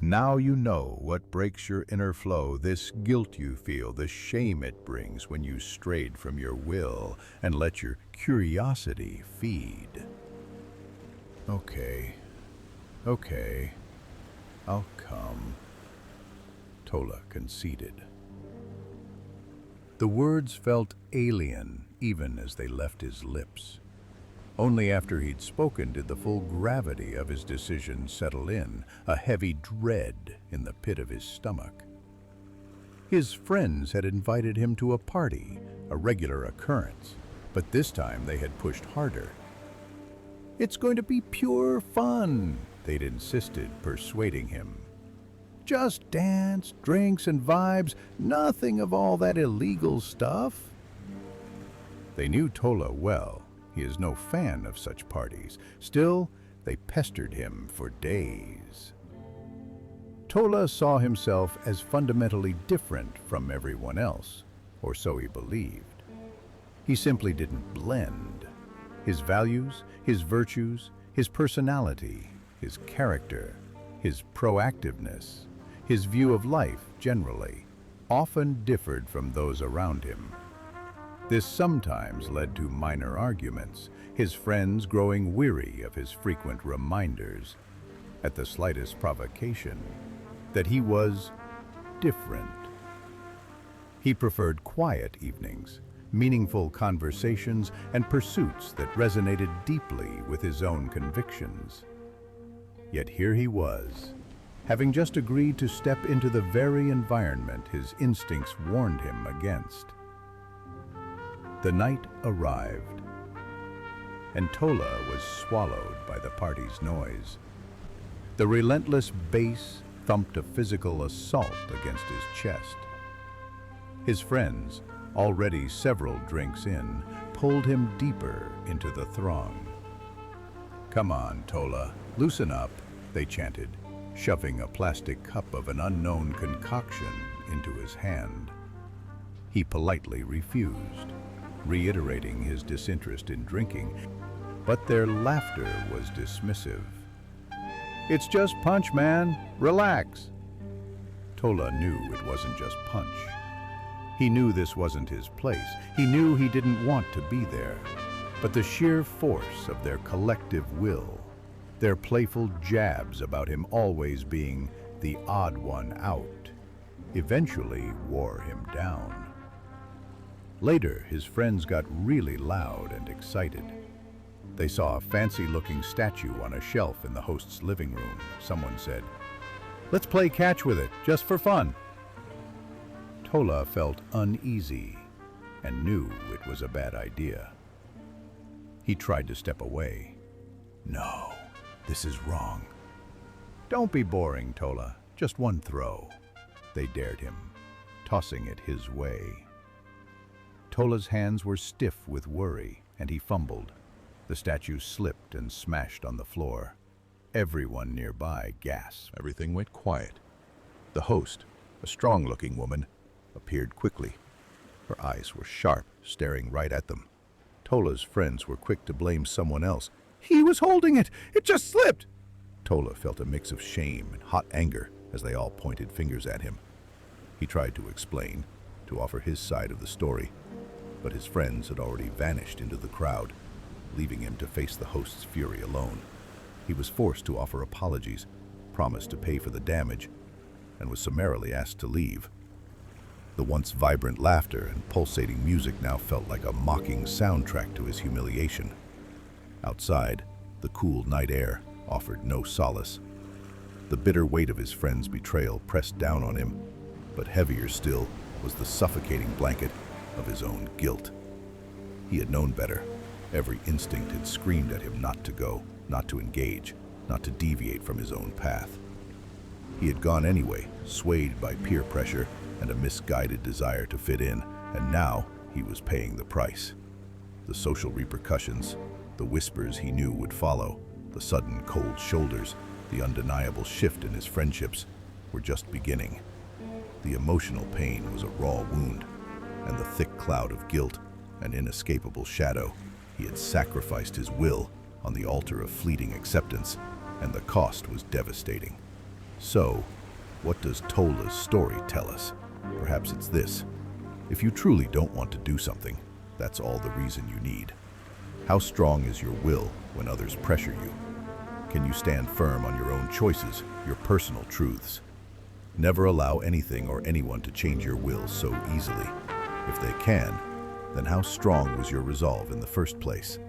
Now you know what breaks your inner flow, this guilt you feel, the shame it brings when you strayed from your will and let your curiosity feed. Okay, okay, I'll come, Tola conceded. The words felt alien even as they left his lips. Only after he'd spoken did the full gravity of his decision settle in, a heavy dread in the pit of his stomach. His friends had invited him to a party, a regular occurrence, but this time they had pushed harder. It's going to be pure fun, they'd insisted, persuading him. Just dance, drinks, and vibes, nothing of all that illegal stuff. They knew Tola well. He is no fan of such parties. Still, they pestered him for days. Tola saw himself as fundamentally different from everyone else, or so he believed. He simply didn't blend. His values, his virtues, his personality, his character, his proactiveness, his view of life generally, often differed from those around him. This sometimes led to minor arguments, his friends growing weary of his frequent reminders, at the slightest provocation, that he was different. He preferred quiet evenings, meaningful conversations, and pursuits that resonated deeply with his own convictions. Yet here he was, having just agreed to step into the very environment his instincts warned him against. The night arrived, and Tola was swallowed by the party's noise. The relentless bass thumped a physical assault against his chest. His friends, already several drinks in, pulled him deeper into the throng. "Come on, Tola, loosen up," they chanted, shoving a plastic cup of an unknown concoction into his hand. He politely refused, reiterating his disinterest in drinking, but their laughter was dismissive. "It's just punch, man. Relax." Tola knew it wasn't just punch. He knew this wasn't his place. He knew he didn't want to be there. But the sheer force of their collective will, their playful jabs about him always being the odd one out, eventually wore him down. Later, his friends got really loud and excited. They saw a fancy-looking statue on a shelf in the host's living room. Someone said, "Let's play catch with it, just for fun." Tola felt uneasy and knew it was a bad idea. He tried to step away. "No, this is wrong." "Don't be boring, Tola. Just one throw," they dared him, tossing it his way. Tola's hands were stiff with worry, and he fumbled. The statue slipped and smashed on the floor. Everyone nearby gasped. Everything went quiet. The host, a strong-looking woman, appeared quickly. Her eyes were sharp, staring right at them. Tola's friends were quick to blame someone else. "He was holding it! It just slipped!" Tola felt a mix of shame and hot anger as they all pointed fingers at him. He tried to explain, to offer his side of the story, but his friends had already vanished into the crowd, leaving him to face the host's fury alone. He was forced to offer apologies, promised to pay for the damage, and was summarily asked to leave. The once vibrant laughter and pulsating music now felt like a mocking soundtrack to his humiliation. Outside, the cool night air offered no solace. The bitter weight of his friend's betrayal pressed down on him, but heavier still was the suffocating blanket of his own guilt. He had known better. Every instinct had screamed at him not to go, not to engage, not to deviate from his own path. He had gone anyway, swayed by peer pressure and a misguided desire to fit in, and now he was paying the price. The social repercussions, the whispers he knew would follow, the sudden cold shoulders, the undeniable shift in his friendships, were just beginning. The emotional pain was a raw wound, and the thick cloud of guilt, an inescapable shadow. He had sacrificed his will on the altar of fleeting acceptance, and the cost was devastating. So, what does Tola's story tell us? Perhaps it's this. If you truly don't want to do something, that's all the reason you need. How strong is your will when others pressure you? Can you stand firm on your own choices, your personal truths? Never allow anything or anyone to change your will so easily. If they can, then how strong was your resolve in the first place?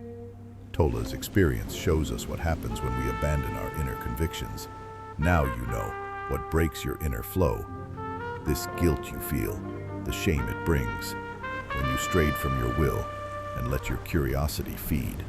Tola's experience shows us what happens when we abandon our inner convictions. Now you know what breaks your inner flow. This guilt you feel, the shame it brings, when you strayed from your will and let your curiosity feed.